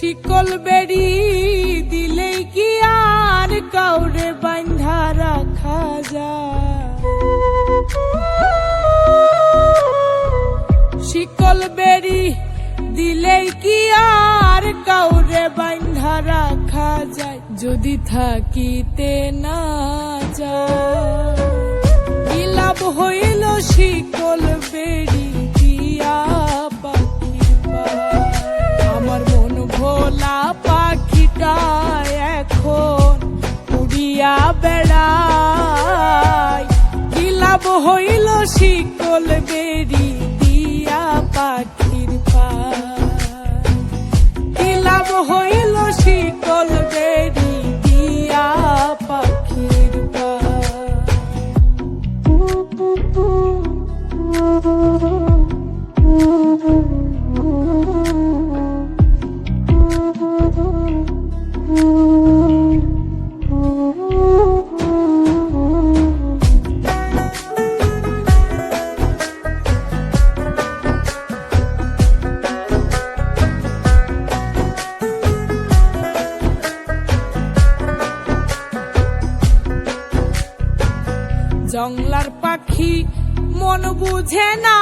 শিকল বেড়ি দিলেই কি আর কাউরে বাঁধা রাখা যায়? শিকল বেড়ি দিলেই কি আর কাউরে বাঁধা রাখা যায়? যদি থাকিতে না যায় কি লাভ হইল শিকল বেড়ি দিয়া পাখি পায়? আমার মন ভোলা পাখিটা এখন উড়িয়া বেড়ায়। কি লাভ হইল শিকল বেড়ি দিয়া পাখির পায়? কি লাভ হইল শিকল বেড়ি দিয়া পাখির পায়? জংলার পাখি মন বুঝে না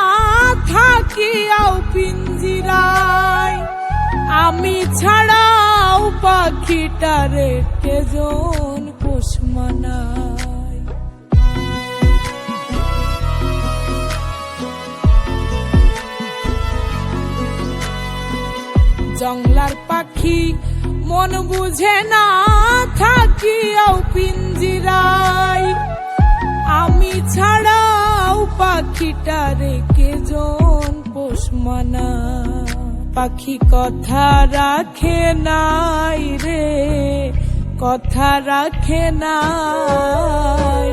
থাকিয়াও পিঞ্জিরায়, আমি ছাড়াও পাখিটারে কেজন পোষ মানায়। জংলার পাখি মন বুঝে না থাকিয়াও পিঞ্জিরায়, আমি ছাড়াও পাখিটারে কেজন পোষ মানায়। পাখি কথা রাখে নাই রে, কথা রাখে নাই।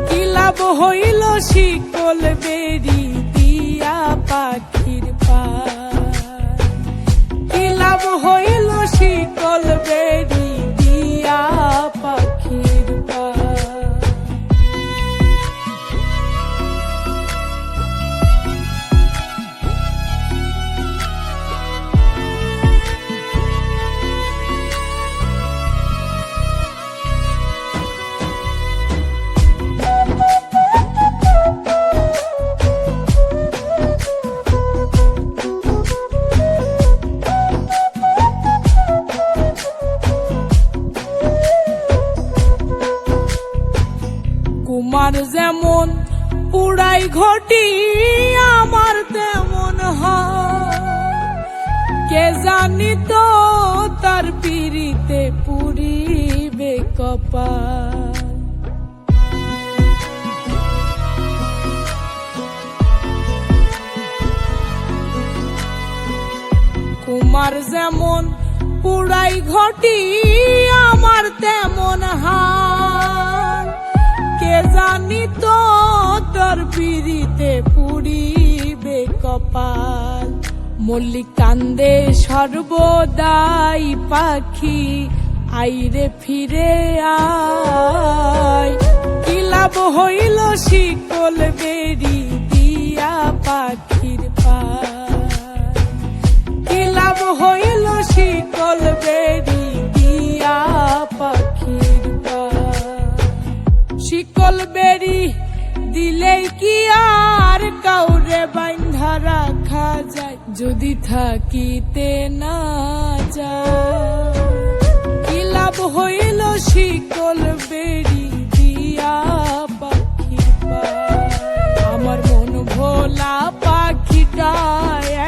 কি লাভ হইল শিকল বেড়ি দিয়া পাখির পায়? কি লাভ হইল শিকল বেড়ি দিয়া পাখির পায়? কুমার যেমন পুড়াই ঘটি আমার তেমন হয়, কে জানি তো তার পিরিতে পুরিবে কপাল। কুমার যেমন পুড়াই ঘটি আমার তেমন হয়, কে জানি তো তোর পিরিতে পুরিবে কপাল। মল্লিক কান্দে সর্বদাই পাখি আইরে ফিরে আয়। কি লাভ হইল শিকল বেড়ি দিয়া পাখির পায়? কি লাভ হইল শিকল বেড়ি দিয়া পাখির পায়? শিকল বেড়ি দিলেই কি আর কাউরে বাঁধা রাখা যায়? যদি থাকিতে না যায় কি লাভ হইল শিকল বেড়ি দিয়া পাখির পায়? আমার মন ভোলা পাখিটা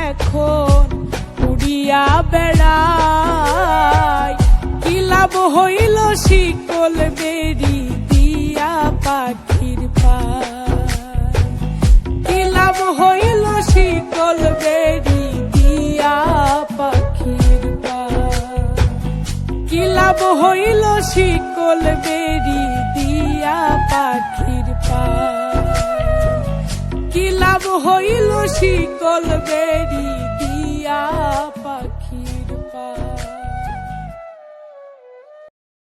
এখন উড়িয়া বেড়ায়। কি লাভ হইল শিকল বেড়ি দিয়া পাখির পায়? কি লাভ হইল শিকল বেড়ি দিয়া পাখির পায়? কি লাভ হইল শিকল বেড়ি দিয়া পাখির পায়? কি লাভ হইল শিকল বেড়ি দিয়া